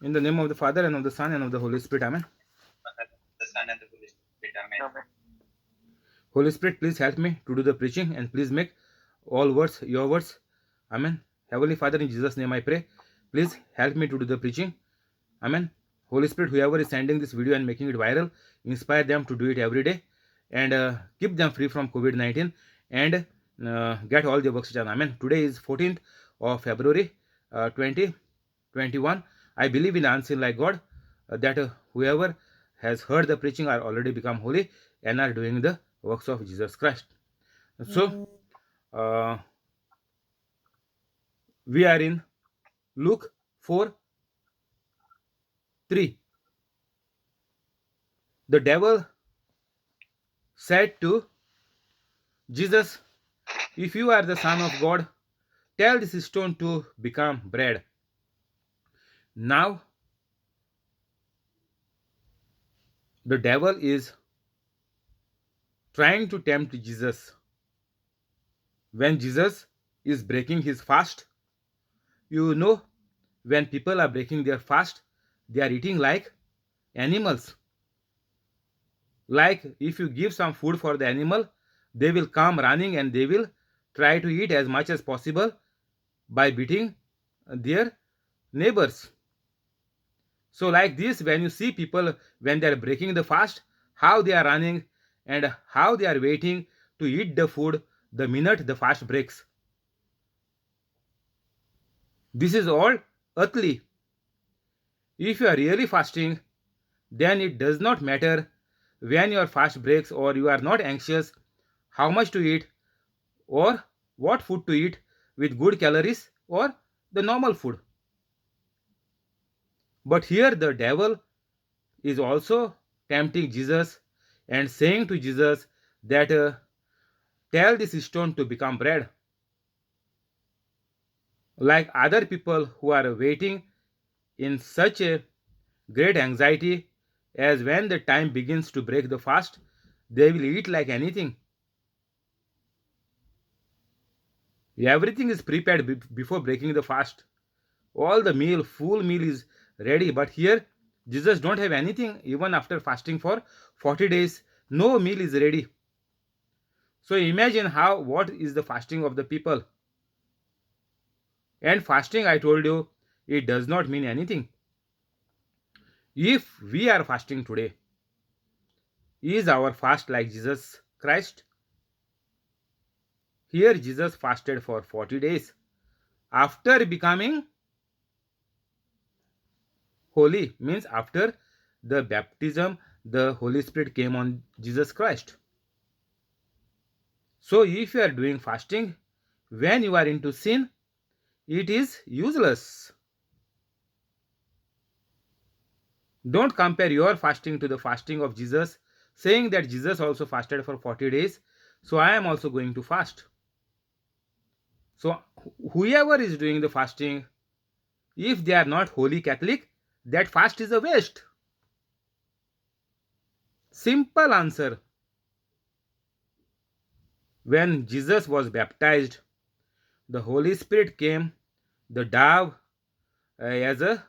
In the name of the Father, and of the Son, and of the Holy Spirit. Amen. The Son and the Holy Spirit. Amen. Holy Spirit, please help me to do the preaching, and please make all words your words. Amen. Heavenly Father, in Jesus' name I pray. Please help me to do the preaching. Amen. Holy Spirit, whoever is sending this video and making it viral, inspire them to do it every day, and keep them free from COVID-19, and get all their works done. Amen. Today is 14th of February 2021. I believe in unseen like God, that whoever has heard the preaching are already become holy and are doing the works of Jesus Christ. So, we are in Luke 4:3. The devil said to Jesus, "If you are the Son of God, tell this stone to become bread." Now, the devil is trying to tempt Jesus when Jesus is breaking his fast. You know, when people are breaking their fast, they are eating like animals. Like if you give some food for the animal, they will come running and they will try to eat as much as possible by beating their neighbors. So, like this, when you see people when they are breaking the fast, how they are running and how they are waiting to eat the food the minute the fast breaks. This is all earthly. If you are really fasting, then it does not matter when your fast breaks, or you are not anxious how much to eat or what food to eat with good calories or the normal food. But here the devil is also tempting Jesus and saying to Jesus that tell this stone to become bread. Like other people who are waiting in such a great anxiety, as when the time begins to break the fast, they will eat like anything. Everything is prepared before breaking the fast. All the meal, full meal is ready. But here, Jesus don't have anything. Even after fasting for 40 days, no meal is ready. So imagine what is the fasting of the people. And fasting, I told you, it does not mean anything. If we are fasting today, is our fast like Jesus Christ? Here Jesus fasted for 40 days after becoming holy, means after the baptism the Holy Spirit came on Jesus Christ. So if you are doing fasting when you are into sin, it is useless. Don't compare your fasting to the fasting of Jesus, saying that Jesus also fasted for 40 days, so I am also going to fast. So whoever is doing the fasting, if they are not holy Catholic, that fast is a waste. Simple answer. When Jesus was baptized, the Holy Spirit came, the dove, as a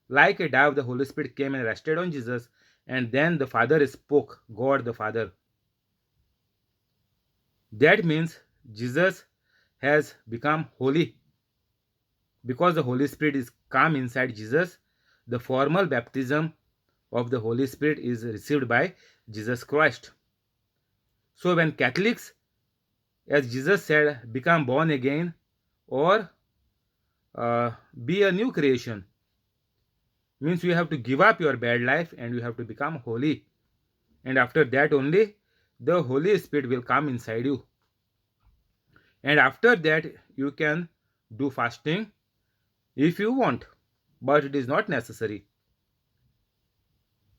like a dove, the Holy Spirit came and rested on Jesus, and then the Father spoke, God the Father. That means Jesus has become holy because the Holy Spirit is come inside Jesus. The formal baptism of the Holy Spirit is received by Jesus Christ. So when Catholics, as Jesus said, become born again or be a new creation, means you have to give up your bad life and you have to become holy. And after that only the Holy Spirit will come inside you. And after that you can do fasting if you want, but it is not necessary.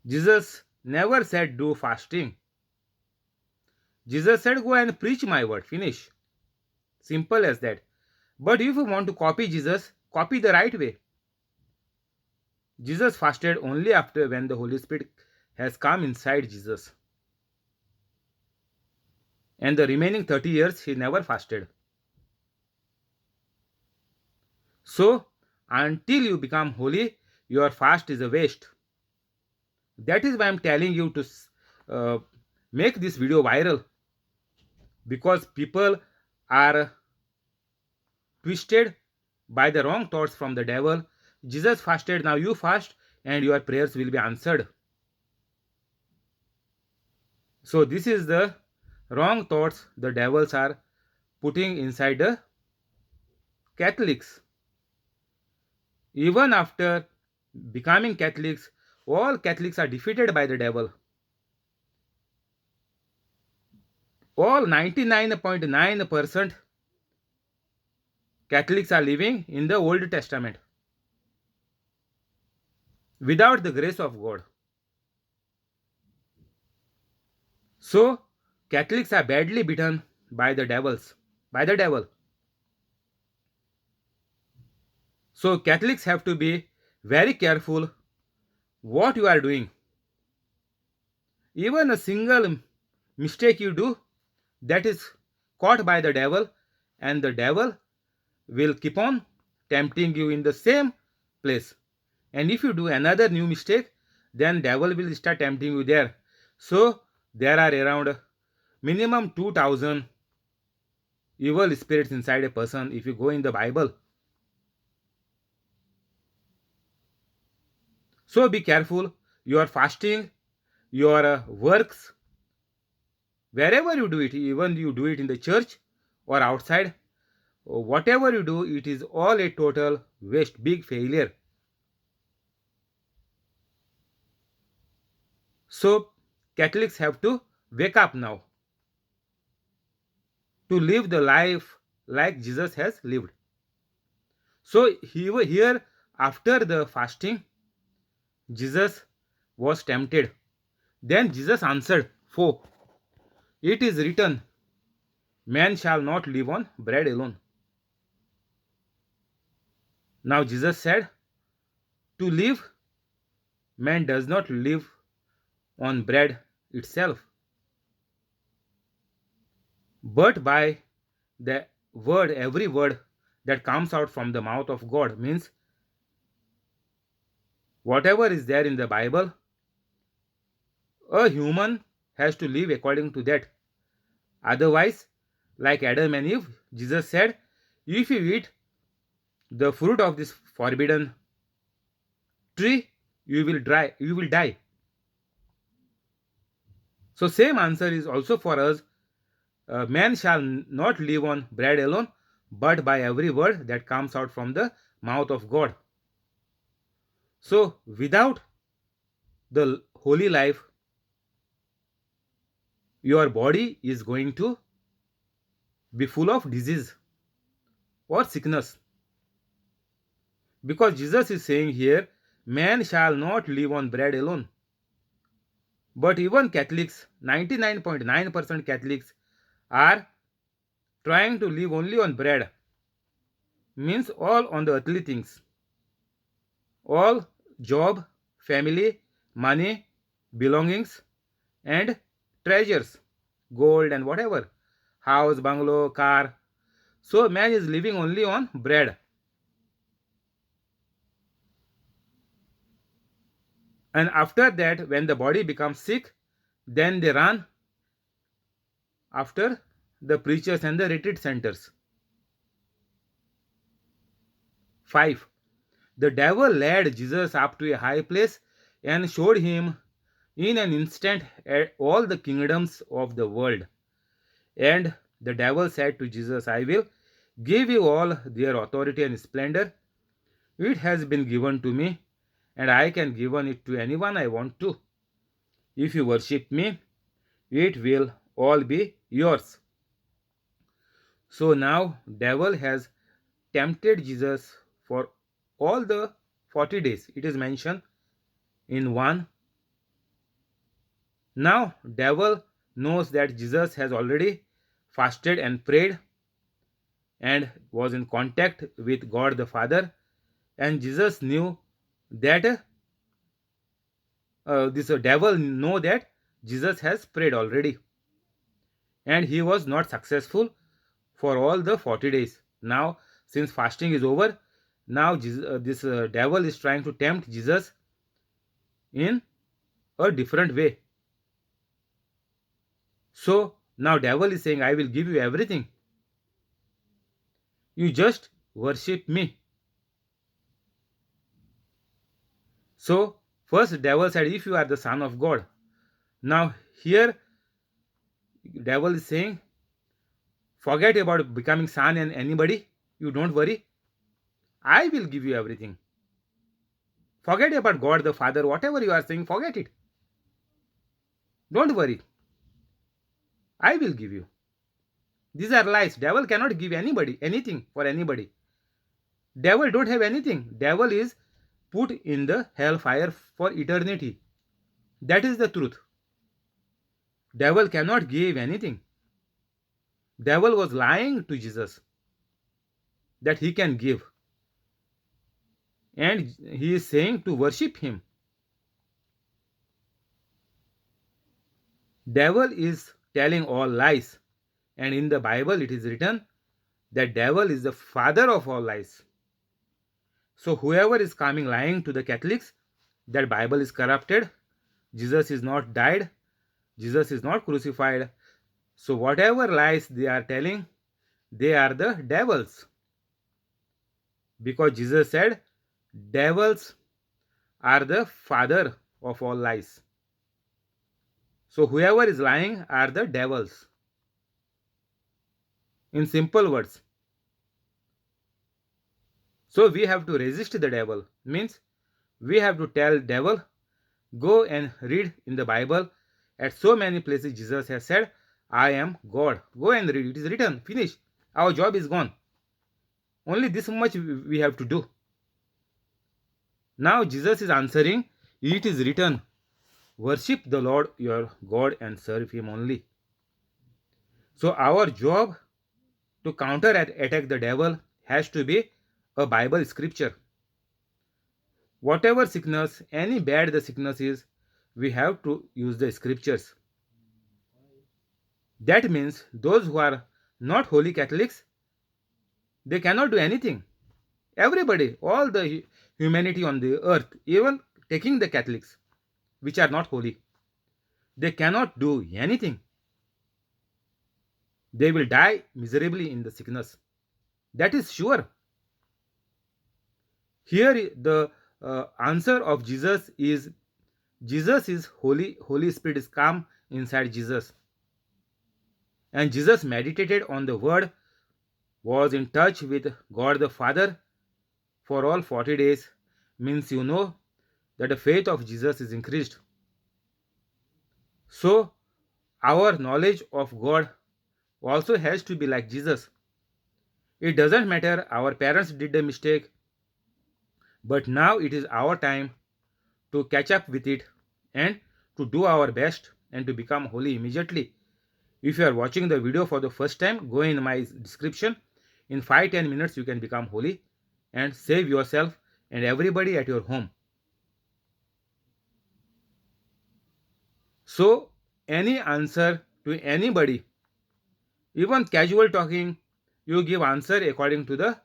Jesus never said do fasting. Jesus said go and preach my word, finish. Simple as that. But if you want to copy Jesus, copy the right way. Jesus fasted only after when the Holy Spirit has come inside Jesus. And the remaining 30 years he never fasted. So until you become holy, your fast is a waste. That is why I'm telling you to uh, make this video viral, because people are twisted by the wrong thoughts from the devil. Jesus fasted, now you fast, and your prayers will be answered. So this is the wrong thoughts the devils are putting inside the Catholics. Even after becoming Catholics, all Catholics are defeated by the devil. All 99.9% Catholics are living in the Old Testament without the grace of God. So Catholics are badly beaten by the devil. So Catholics have to be very careful what you are doing. Even a single mistake you do, that is caught by the devil, and the devil will keep on tempting you in the same place. And if you do another new mistake, then devil will start tempting you there. So there are around minimum 2000 evil spirits inside a person if you go in the Bible. So be careful. Your fasting, your works, wherever you do it, even you do it in the church or outside, whatever you do, it is all a total waste, big failure. So Catholics have to wake up now to live the life like Jesus has lived. So here after the fasting, Jesus was tempted. Then Jesus answered, "For it is written, man shall not live on bread alone." Now Jesus said, to live, man does not live on bread itself, but by the word, every word that comes out from the mouth of God. Means whatever is there in the Bible, a human has to live according to that. Otherwise, like Adam and Eve, Jesus said, if you eat the fruit of this forbidden tree, you will die. So same answer is also for us. Man shall not live on bread alone, but by every word that comes out from the mouth of God. So without the holy life, your body is going to be full of disease or sickness. Because Jesus is saying here, man shall not live on bread alone. But even Catholics, 99.9% Catholics are trying to live only on bread. Means all on the earthly things. All job, family, money, belongings, and treasures, gold and whatever, house, bungalow, car. So man is living only on bread. And after that, when the body becomes sick, then they run after the preachers and the retreat centers. 5. The devil led Jesus up to a high place and showed him in an instant all the kingdoms of the world. And the devil said to Jesus, I will give you all their authority and splendor. It has been given to me, and I can give it to anyone I want to. If you worship me, it will all be yours. So now devil has tempted Jesus for all the 40 days. It is mentioned in 1. Now devil knows that Jesus has already fasted and prayed and was in contact with God the Father, and Jesus knew that this devil know that Jesus has prayed already, and he was not successful for all the 40 days. Now since fasting is over, Now this devil is trying to tempt Jesus in a different way. So now devil is saying, I will give you everything. You just worship me. So first devil said, if you are the son of God. Now here devil is saying, forget about becoming son and anybody. You don't worry. I will give you everything. Forget about God the Father. Whatever you are saying, forget it. Don't worry. I will give you. These are lies. Devil cannot give anybody anything for anybody. Devil don't have anything. Devil is put in the hellfire for eternity. That is the truth. Devil cannot give anything. Devil was lying to Jesus that he can give. And he is saying to worship him. Devil is telling all lies. And in the Bible it is written that devil is the father of all lies. So whoever is coming lying to the Catholics that Bible is corrupted, Jesus is not died, Jesus is not crucified. So whatever lies they are telling, they are the devils. Because Jesus said, devils are the father of all lies. So whoever is lying are the devils. In simple words. So we have to resist the devil. Means we have to tell devil, go and read in the Bible. At so many places Jesus has said, I am God. Go and read. It is written. Finish. Our job is gone. Only this much we have to do. Now Jesus is answering, it is written, worship the Lord your God and serve him only. So our job to counter attack the devil has to be a Bible scripture. Whatever sickness, any bad the sickness is, we have to use the scriptures. That means those who are not holy Catholics, they cannot do anything. Everybody, all the humanity on the earth, even taking the Catholics, which are not holy, they cannot do anything. They will die miserably in the sickness. That is sure. Here the answer of Jesus is holy. Holy Spirit is come inside Jesus. And Jesus meditated on the word, was in touch with God the Father for all 40 days. Means you know that the faith of Jesus is increased. So our knowledge of God also has to be like Jesus. It doesn't matter our parents did a mistake, but now it is our time to catch up with it and to do our best and to become holy immediately. If you are watching the video for the first time, go in my description. In 5-10 minutes you can become holy and save yourself and everybody at your home. So any answer to anybody, even casual talking, you give answer according to the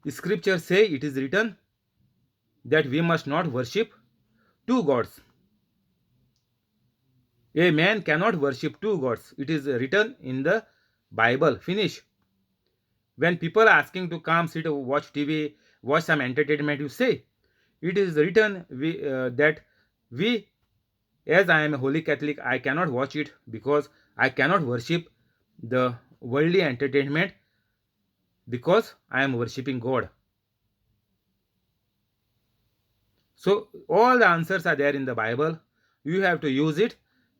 scripture. Say it is written that we must not worship two gods. A man cannot worship two gods. It is written in the Bible. Finish. When people are asking to come, sit, watch TV, watch some entertainment, you say, it is written that we, as I am a holy Catholic, I cannot watch it because I cannot worship the worldly entertainment because I am worshipping God. So all the answers are there in the Bible. You have to use it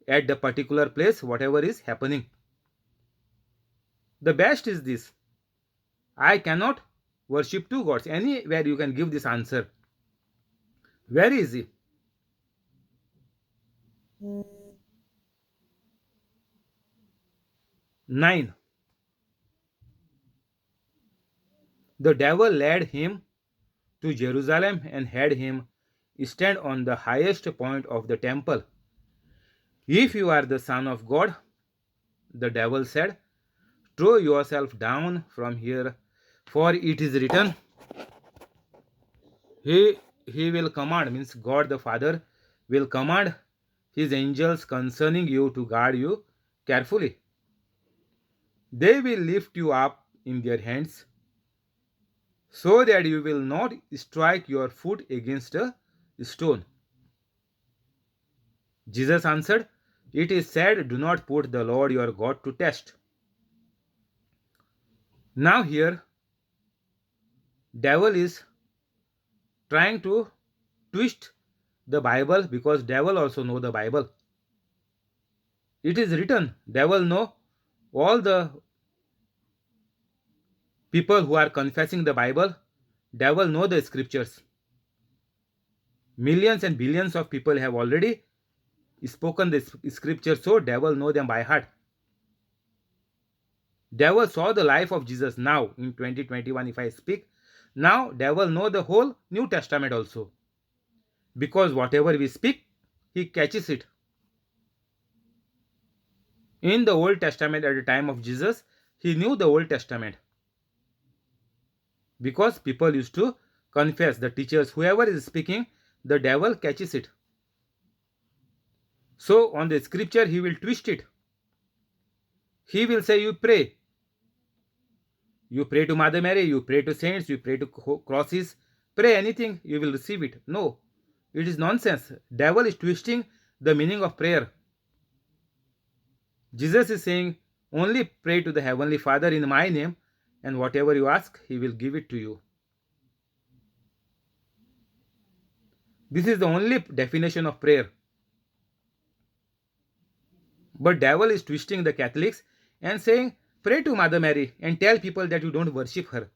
at the particular place, whatever is happening. The best is this. I cannot worship two gods. Anywhere you can give this answer. Very easy. 9. The devil led him to Jerusalem and had him stand on the highest point of the temple. If you are the Son of God, the devil said, throw yourself down from here, for it is written, he will command, means God the Father will command his angels concerning you to guard you carefully. They will lift you up in their hands so that you will not strike your foot against a stone. Jesus answered, "It is said, do not put the Lord your God to test." Now here, devil is trying to twist the Bible, because devil also know the Bible. It is written, devil know all the people who are confessing the Bible. Devil know the scriptures. Millions and billions of people have already spoken the scripture, so devil know them by heart. Devil saw the life of Jesus now in 2021. If I speak now, devil know the whole New Testament also, because whatever we speak, he catches it. In the Old Testament, at the time of Jesus, he knew the Old Testament, because people used to confess, the teachers, whoever is speaking, the devil catches it. So on the scripture he will twist it. He will say, you pray to Mother Mary, you pray to saints, you pray to crosses, pray anything, you will receive it. No, it is nonsense. Devil is twisting the meaning of prayer. Jesus is saying, only pray to the Heavenly Father in my name, and whatever you ask, he will give it to you. This is the only definition of prayer. But devil is twisting the Catholics and saying, pray to Mother Mary and tell people that you don't worship her.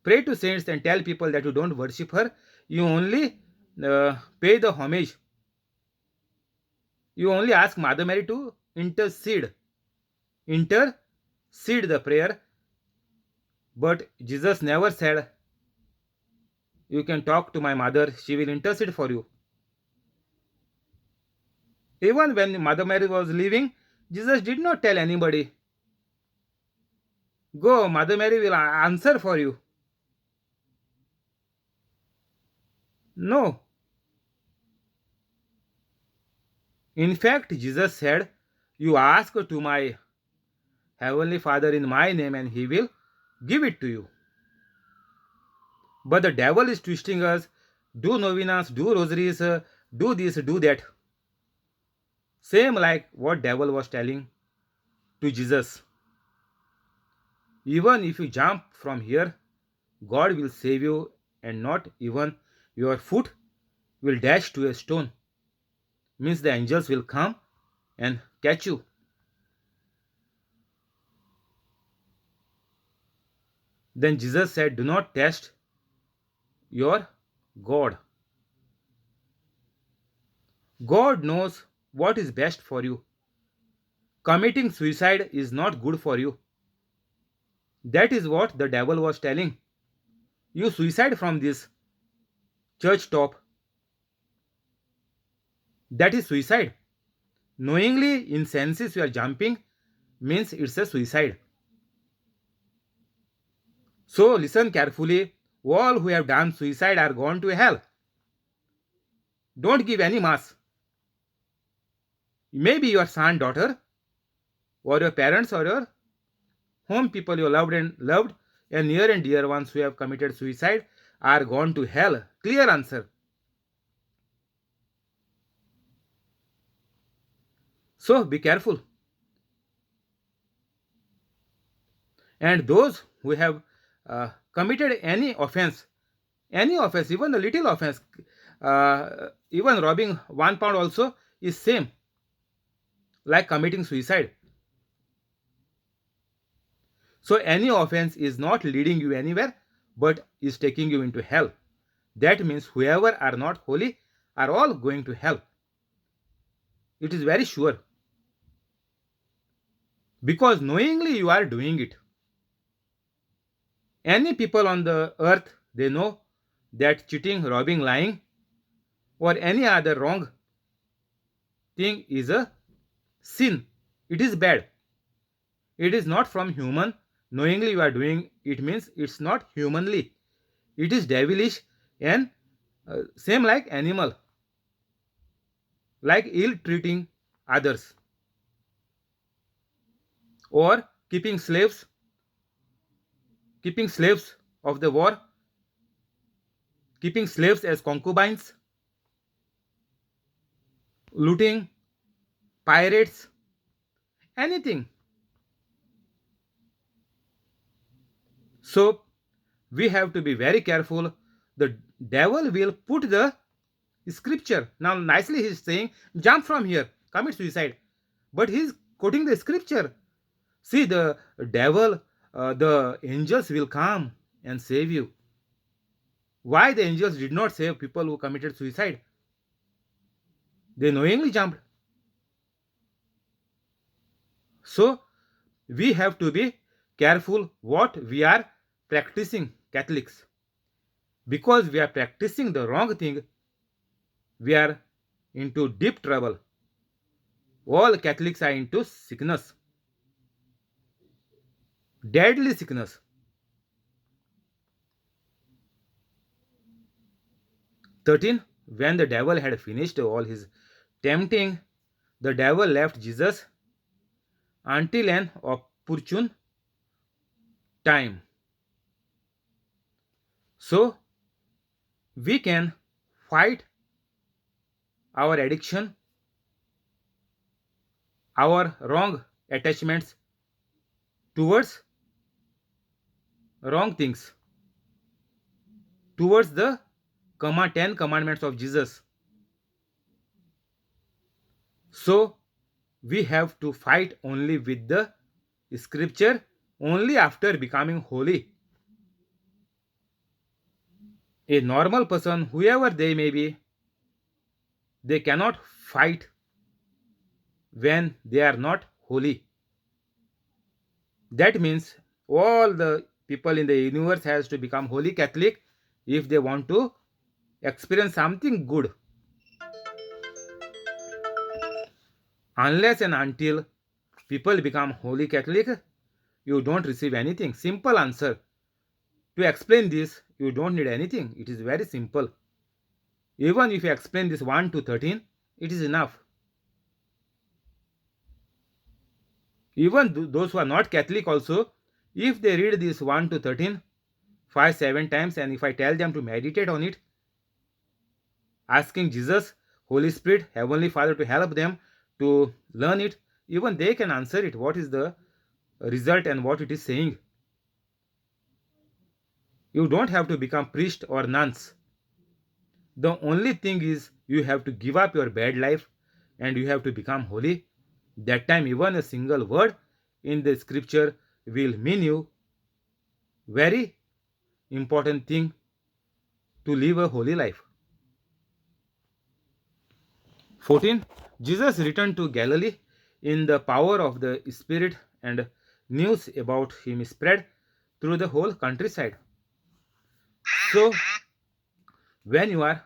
Pray to saints and tell people that you don't worship her. You only pay the homage. You only ask Mother Mary to intercede the prayer. But Jesus never said, you can talk to my mother, she will intercede for you. Even when Mother Mary was leaving, Jesus did not tell anybody, go, Mother Mary will answer for you. No. In fact, Jesus said, you ask to my Heavenly Father in my name and he will give it to you. But the devil is twisting us, do novenas, do rosaries, do this, do that. Same like what devil was telling to Jesus. Even if you jump from here, God will save you, and not even your foot will dash to a stone. Means the angels will come and catch you. Then Jesus said, do not test your God. God knows what is best for you. Committing suicide is not good for you. That is what the devil was telling. You suicide from this church top. That is suicide. Knowingly in senses you are jumping means it's a suicide. So listen carefully. All who have done suicide are gone to hell. Don't give any mass. Maybe your son, daughter, or your parents, or your home people you loved and near and dear ones who have committed suicide are gone to hell. Clear answer. So be careful. And those who have committed any offense, even a little offense, even robbing 1 pound also is same like committing suicide. So any offense is not leading you anywhere, but is taking you into hell. That means whoever are not holy are all going to hell. It is very sure. Because knowingly you are doing it. Any people on the earth, they know that cheating, robbing, lying, or any other wrong thing is a sin. It is bad. It is not from human. Knowingly you are doing it means it's not humanly. It is devilish. and same like animal, like ill treating others, or keeping slaves of the war, keeping slaves as concubines, looting, pirates, anything. So we have to be very careful. The devil will put the scripture. Now, nicely he's saying, jump from here, commit suicide. But he's quoting the scripture. See, the devil, the angels will come and save you. Why the angels did not save people who committed suicide? They knowingly jumped. So, we have to be careful what we are practicing, Catholics. Because we are practicing the wrong thing, we are into deep trouble. All Catholics are into sickness, deadly sickness. 13. When the devil had finished all his tempting, the devil left Jesus until an opportune time. So, we can fight our addiction, our wrong attachments towards wrong things, towards the 10 commandments of Jesus. So, we have to fight only with the scripture, only after becoming holy. A normal person, whoever they may be, they cannot fight when they are not holy. That means all the people in the universe has to become holy Catholic if they want to experience something good. Unless and until people become holy Catholic, you don't receive anything. Simple answer. To explain this, you don't need anything. It is very simple. Even if you explain this 1 to 13, it is enough. Even those who are not Catholic also, if they read this 1 to 13, 5, 7 times, and if I tell them to meditate on it, asking Jesus, Holy Spirit, Heavenly Father to help them to learn it, even they can answer it. What is the result and what it is saying? You don't have to become priest or nuns. The only thing is you have to give up your bad life and you have to become holy. That time even a single word in the scripture will mean you very important thing to live a holy life. 14. Jesus returned to Galilee in the power of the Spirit, and news about him spread through the whole countryside. So, when you are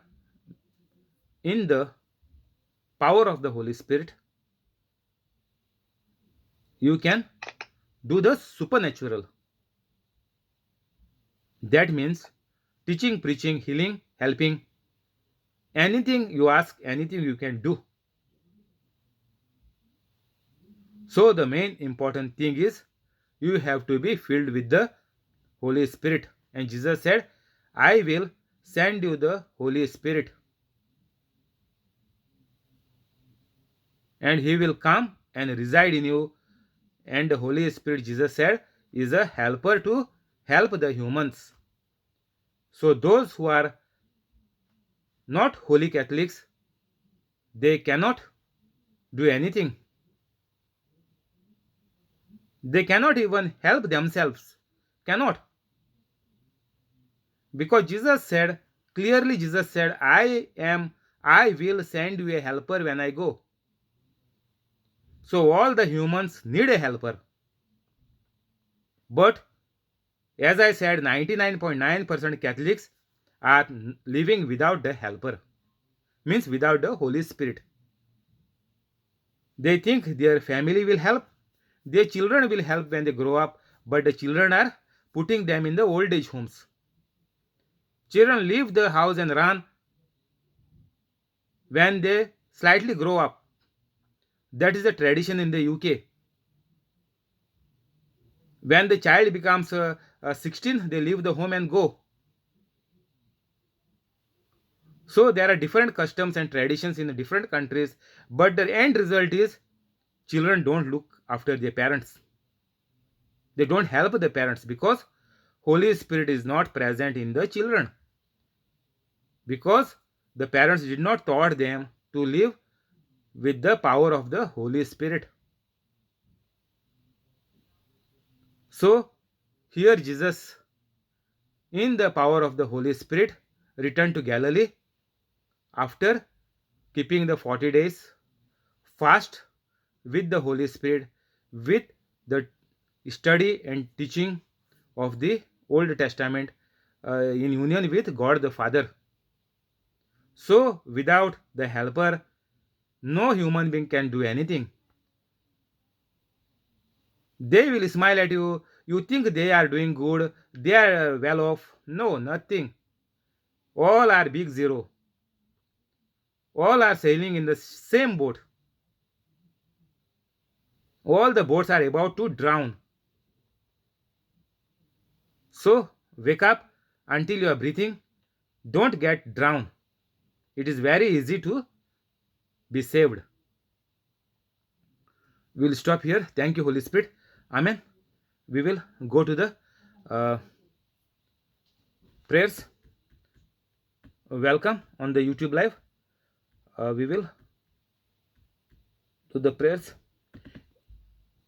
in the power of the Holy Spirit, you can do the supernatural. That means teaching, preaching, healing, helping. Anything you ask, anything you can do. So, the main important thing is you have to be filled with the Holy Spirit. And Jesus said, I will send you the Holy Spirit. And he will come and reside in you. And the Holy Spirit, Jesus said, is a helper to help the humans. So those who are not holy Catholics, they cannot do anything. They cannot even help themselves. Cannot. Because Jesus said, clearly Jesus said, I will send you a helper when I go. So all the humans need a helper. But as I said, 99.9% Catholics are living without the helper. Means without the Holy Spirit. They think their family will help, their children will help when they grow up, but the children are putting them in the old age homes. Children leave the house and run when they slightly grow up. That is the tradition in the UK. When the child becomes 16, they leave the home and go. So there are different customs and traditions in the different countries, but the end result is children don't look after their parents. They don't help the parents because Holy Spirit is not present in the children. Because the parents did not taught them to live with the power of the Holy Spirit. So here Jesus, in the power of the Holy Spirit, returned to Galilee after keeping the 40 days fast with the Holy Spirit, with the study and teaching of the Old Testament in union with God the Father. So, without the helper, no human being can do anything. They will smile at you. You think they are doing good, they are well off. No, nothing. All are big zero. All are sailing in the same boat. All the boats are about to drown. So, wake up until you are breathing. Don't get drowned. It is very easy to be saved. We will stop here. Thank you, Holy Spirit. Amen. We will go to the uh, prayers. Welcome on the YouTube live. We will do the prayers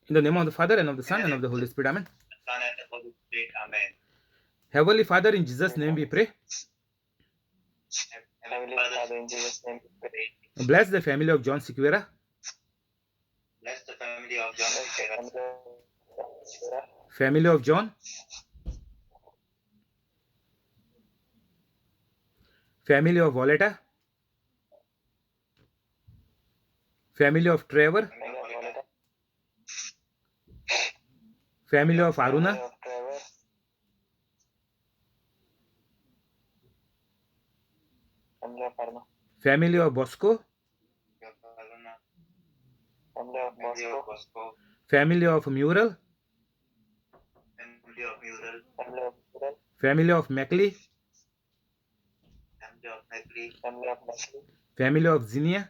in the name of the Father and of the Son and of the Holy Spirit. Amen. Son and the Holy Spirit. Amen. Heavenly Father, in Jesus' name we pray. Heavenly Father, in Jesus' name we pray. Bless the family of John Sequeira. Bless the family of John Sequeira. Family of John. Family of Violetta. Family of Trevor. Family of Aruna. Family of Bosco. Family of Mural. Family of Mackley. Family of Zinnia.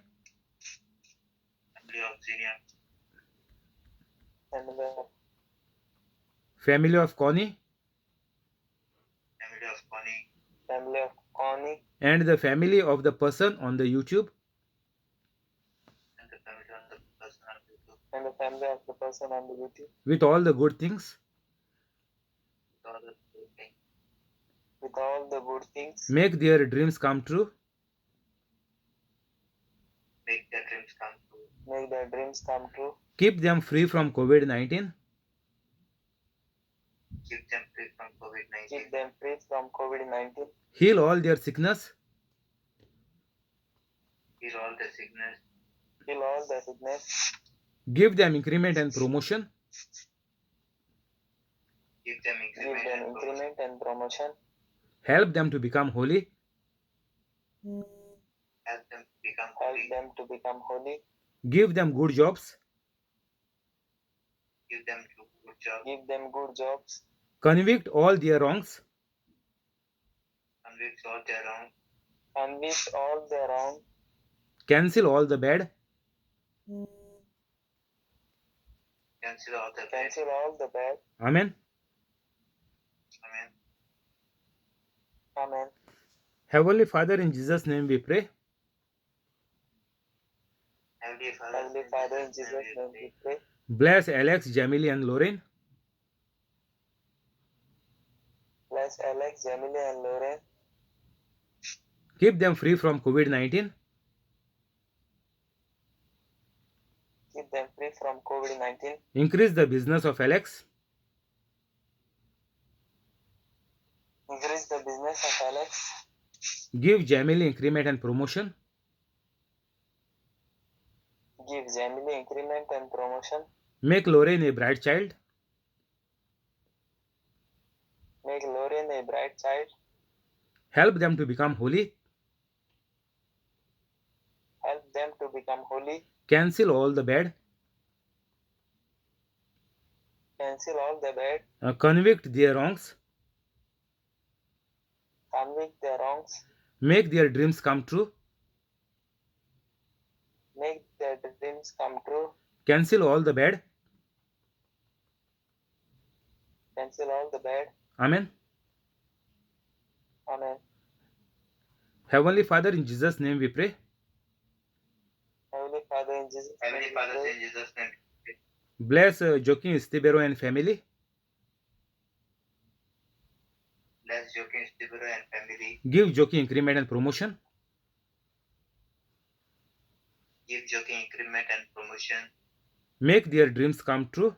Family of Connie. And the family of the person on the YouTube. With all the good things. Make their dreams come true. Keep them free from COVID-19. Heal all their sickness. Give them increment and promotion. Help them to become holy. Give them good jobs. Convict all their wrongs. Cancel all the bad. Amen. Heavenly Father, in Jesus' name we pray. Heavenly Father, in Jesus' name we pray. Bless Alex, Jamily, and Lorraine. Bless Alex, Jamily, and Lorraine. Keep them free from COVID-19. Keep them free from COVID-19. Increase the business of Alex. Increase the business of Alex. Give Jamily increment and promotion. Give Jamily increment and promotion. Make Lorraine a bright child. Make Lorraine a bright child. Help them to become holy. Help them to become holy. Cancel all the bad. Cancel all the bad. Convict their wrongs. Convict their wrongs. Make their dreams come true. Make their dreams come true. Cancel all the bad. Cancel all the bad. Amen. Amen. Heavenly Father, in Jesus' name we pray. Heavenly Father, in Jesus' Heavenly name, Father, we pray. in Jesus' name. Bless Joaquin Estibero and family. Bless Joaquin Stibero and family. Give Joaquin increment and promotion. Give Joaquin increment and promotion. Make their dreams come true.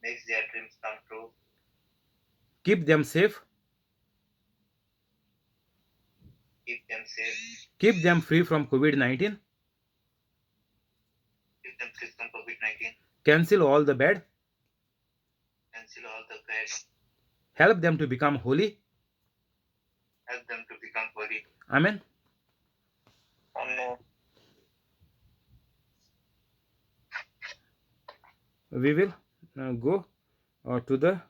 Makes their dreams come true. Keep them safe. Keep them safe. Keep them free from COVID-19. Keep them free from COVID-19. Cancel all the bad. Cancel all the bad. Help them to become holy. Help them to become holy. Amen. Amen. We will go to the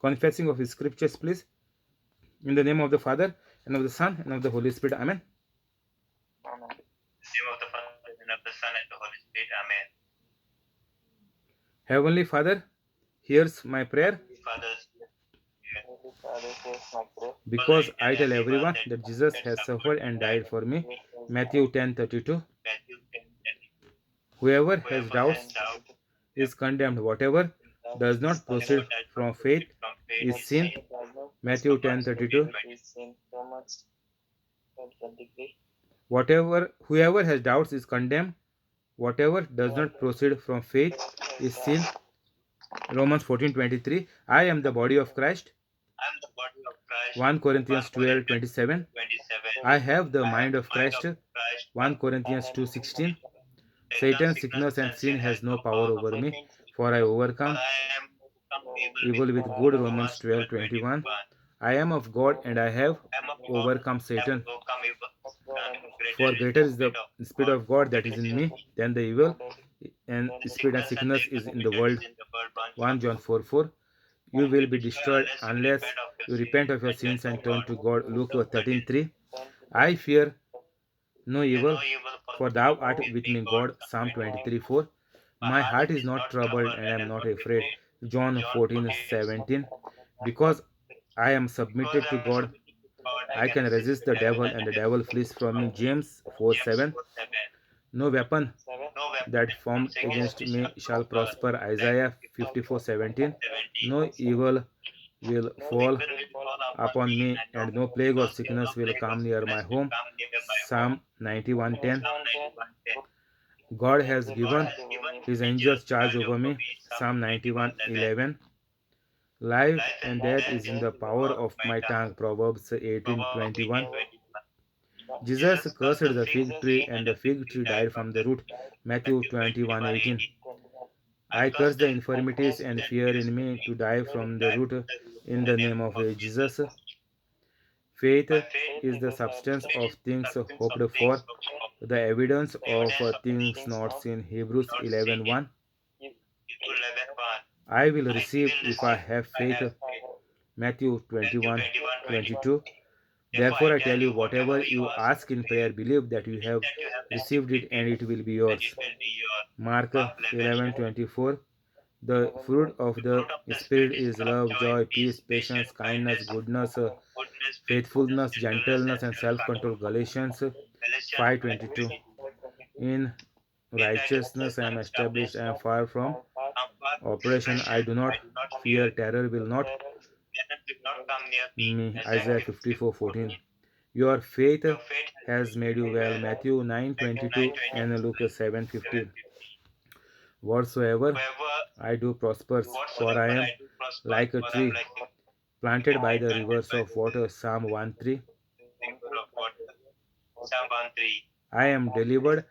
confessing of his scriptures, please. In the name of the Father, and of the Son, and of the Holy Spirit. Amen. Amen. In the name of the Father, and of the Son, and the Holy Spirit. Amen. Heavenly Father, hears my prayer Father, Heavenly Father, hear my prayer. because I tell everyone that Jesus has suffered and died for me. Matthew 10:32. Matthew 10, Whoever has whoever doubts has doubt is condemned. Whatever does not proceed from faith is sin. Matthew 10:32. Is sin. Romans 10:23. Whoever has doubts is condemned. Whatever does not proceed from faith is sin. Romans 14:23. I am the body of Christ. I am the body of Christ. 1 Corinthians 12:27. 27. I have the mind of Mind Christ. of Christ. 1 Corinthians 2:16. Satan, sickness, and sin has no power over me, for I overcome I am evil with good. Romans 12:21. I am of God, and I have overcome Satan. For greater is the Spirit of God that is in me than the evil and spirit and sickness is in the world. 1 John 4:4. You will be destroyed unless you repent of your sins and turn to God. Luke 13:3. I fear no evil, for thou art with me, God. Psalm 23:4. My heart is not troubled, and I am not afraid. John 14:17. Because I am submitted to God, I can resist the devil, and the devil flees from me. James 4:7. No weapon that formed against me shall prosper. Isaiah 54:17. No evil will fall upon me, and no plague or sickness will come near my home. Psalm 91:10. God has given his angels charge over me. Psalm 91:11. Life and death is in the power of my tongue. Proverbs 18:21. Jesus cursed the fig tree, and the fig tree died from the root. Matthew 21:18. I curse the infirmities and fear in me to die from the root in the name of Jesus. Faith is the substance of things hoped for, the evidence of things not seen. Hebrews 11:1. I will receive if I have faith. Matthew 21:22. Therefore I tell you, whatever you ask in prayer, believe that you have received it and it will be yours. Mark 11:24. The fruit of the Spirit is love, joy, peace, patience, kindness, goodness, faithfulness, gentleness, and self-control. Galatians 5:22. In righteousness I am established, I am far from oppression. I do not fear, terror will not me. Isaiah 54:14. Your faith has made you well. Matthew 9:22 and Luke 7:15. Whatsoever I do prospers, for I am like a tree planted by the rivers of water. Psalm 1:3. I am delivered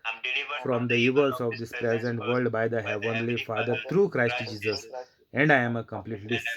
from the evils of this present world by the Heavenly Father through Christ Jesus, and I am completely